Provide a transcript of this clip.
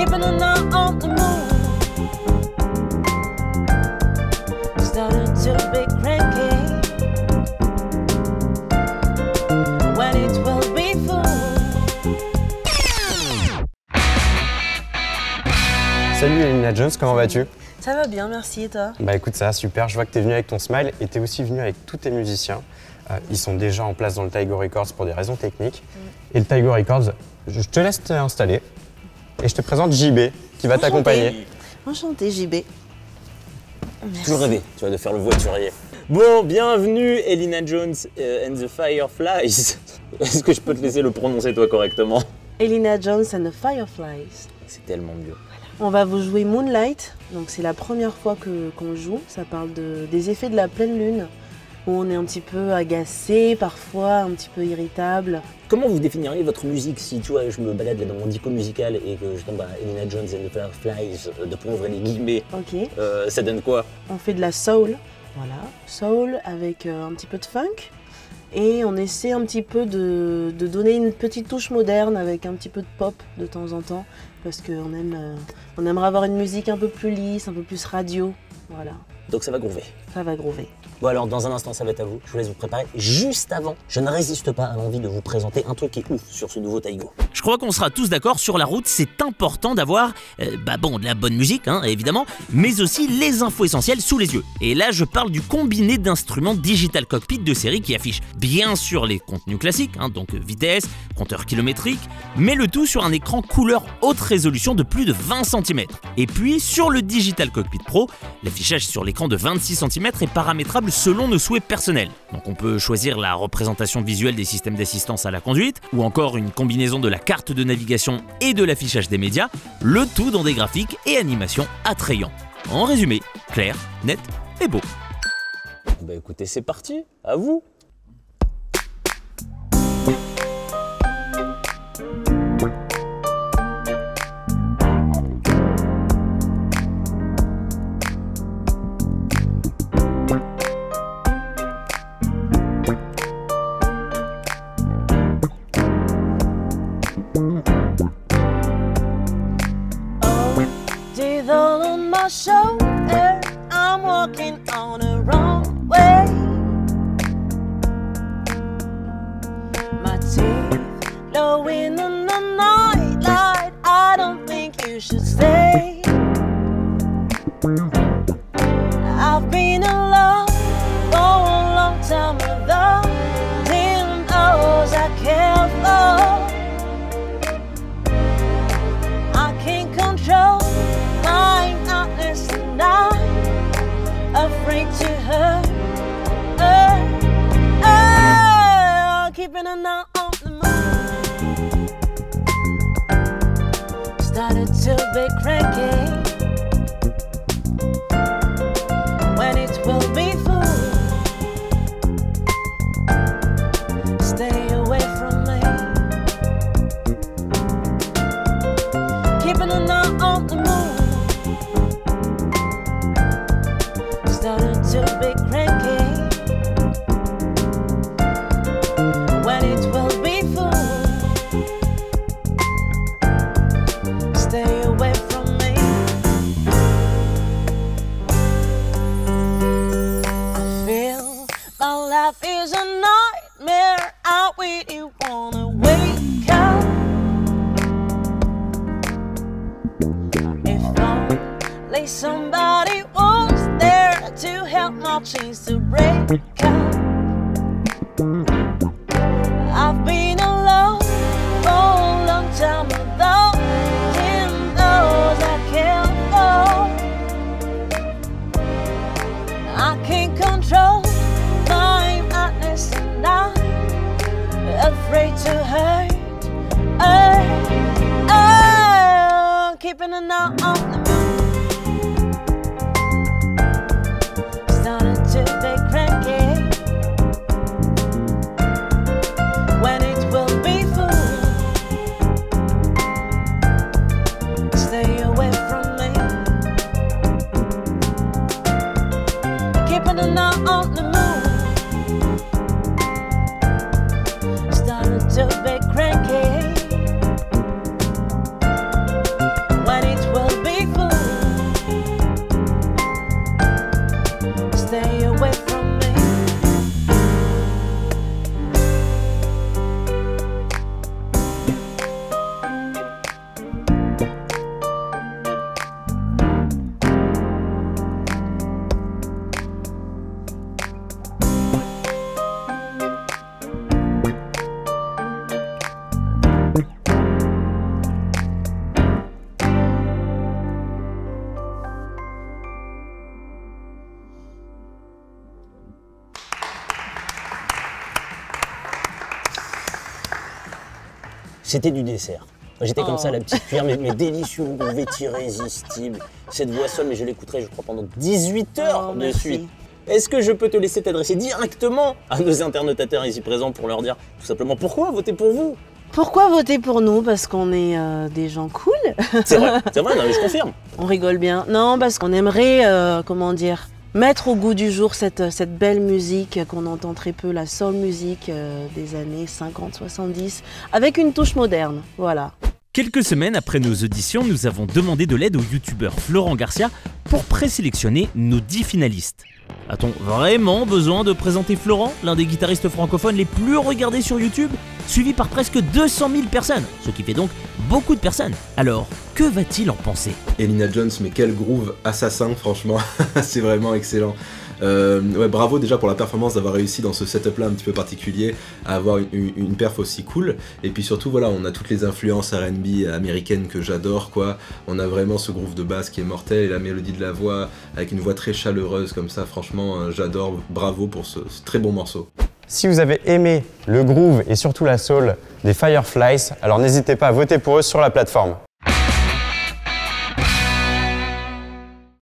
keeping an eye on the moon. Started to be cranky when it will be full. Salut Elina Jones, comment vas-tu? Ça va bien, merci, et toi? Bah écoute, ça va super, je vois que tu es venu avec ton smile et tu es aussi venu avec tous tes musiciens. Ils sont déjà en place dans le Taigo Records pour des raisons techniques. Et le Taigo Records, je te laisse t'installer et je te présente JB qui va t'accompagner. Enchanté JB. Toujours rêvé, tu vois, de faire le voiturier. Bon, bienvenue Elina Jones and the Fireflies. Est-ce que je peux te laisser le prononcer toi correctement? Elina Jones and the Fireflies. C'est tellement mieux. On va vous jouer Moonlight, donc c'est la première fois qu'on joue. Ça parle des effets de la pleine lune, où on est un petit peu agacé, parfois un petit peu irritable. Comment vous définiriez votre musique si, tu vois, je me balade là dans mon dico musical et que je tombe à Elina Jones and the Fireflies, de prendre les guillemets, Ok. Ça donne quoi? On fait de la soul, voilà, soul avec un petit peu de funk. Et on essaie un petit peu de donner une petite touche moderne avec un petit peu de pop de temps en temps, parce qu'on aimerait avoir une musique un peu plus lisse, un peu plus radio, voilà. Donc ça va groover. Ça va groover. Bon alors dans un instant ça va être à vous, je vous laisse vous préparer. Juste avant, je ne résiste pas à l'envie de vous présenter un truc qui est ouf sur ce nouveau Taigo. Je crois qu'on sera tous d'accord, sur la route, c'est important d'avoir, de la bonne musique, hein, évidemment, mais aussi les infos essentielles sous les yeux. Et là, je parle du combiné d'instruments Digital Cockpit de série qui affiche bien sûr les contenus classiques, hein, donc vitesse, compteur kilométrique, mais le tout sur un écran couleur haute résolution de plus de 20 cm. Et puis, sur le Digital Cockpit Pro, l'affichage sur l'écran de 26 cm est paramétrable selon nos souhaits personnels. Donc on peut choisir la représentation visuelle des systèmes d'assistance à la conduite, ou encore une combinaison de la carte de navigation et de l'affichage des médias, le tout dans des graphiques et animations attrayants. En résumé, clair, net et beau. Bah écoutez, c'est parti, à vous. All on my shoulder, I'm walking on a wrong way. My teeth glowing in the nightlight. I don't think you should stay. I've been alone for a long time without him, those I care for. I can't control my darkness tonight, afraid to hurt. Keeping an eye on the moon. Started to be cranky when it will be full. Stay away from me. Keeping an eye on the moon. Started to be cranky when it will be full. Stay away from me. I feel my life is a nightmare. I really wanna wake up. If only somebody was there to help my chains to break up. I've been alone for a long time without him, those I care for. I can't control my madness tonight, afraid to hurt. Keeping an eye on the moon. Started to be cranky when it will be full. Stay away from me. Keeping an eye on the moon. Started to be cranky when c'était du dessert. J'étais comme ça, la petite cuillère, mais délicieux, groovette irrésistible. Cette voix seule, mais je l'écouterai, je crois, pendant 18 heures de suite. Est-ce que je peux te laisser t'adresser directement à nos internautateurs ici présents pour leur dire tout simplement pourquoi voter pour vous? Pourquoi voter pour nous? Parce qu'on est des gens cool. C'est vrai, non, mais je confirme. On rigole bien. Non, parce qu'on aimerait, comment dire, mettre au goût du jour cette belle musique qu'on entend très peu, la soul music des années 50-70, avec une touche moderne, voilà. Quelques semaines après nos auditions, nous avons demandé de l'aide au youtubeur Florent Garcia pour présélectionner nos 10 finalistes. A-t-on vraiment besoin de présenter Florent, l'un des guitaristes francophones les plus regardés sur YouTube, suivi par presque 200 000 personnes, ce qui fait donc beaucoup de personnes. Alors, que va-t-il en penser? Elina Jones, mais quel groove assassin, franchement, c'est vraiment excellent. Ouais, bravo déjà pour la performance d'avoir réussi dans ce setup là un petit peu particulier à avoir une perf aussi cool, et puis surtout voilà, on a toutes les influences R&B américaines que j'adore quoi. On a vraiment ce groove de basse qui est mortel et la mélodie de la voix avec une voix très chaleureuse comme ça, franchement j'adore, bravo pour ce très bon morceau. Si vous avez aimé le groove et surtout la soul des Fireflies, alors n'hésitez pas à voter pour eux sur la plateforme.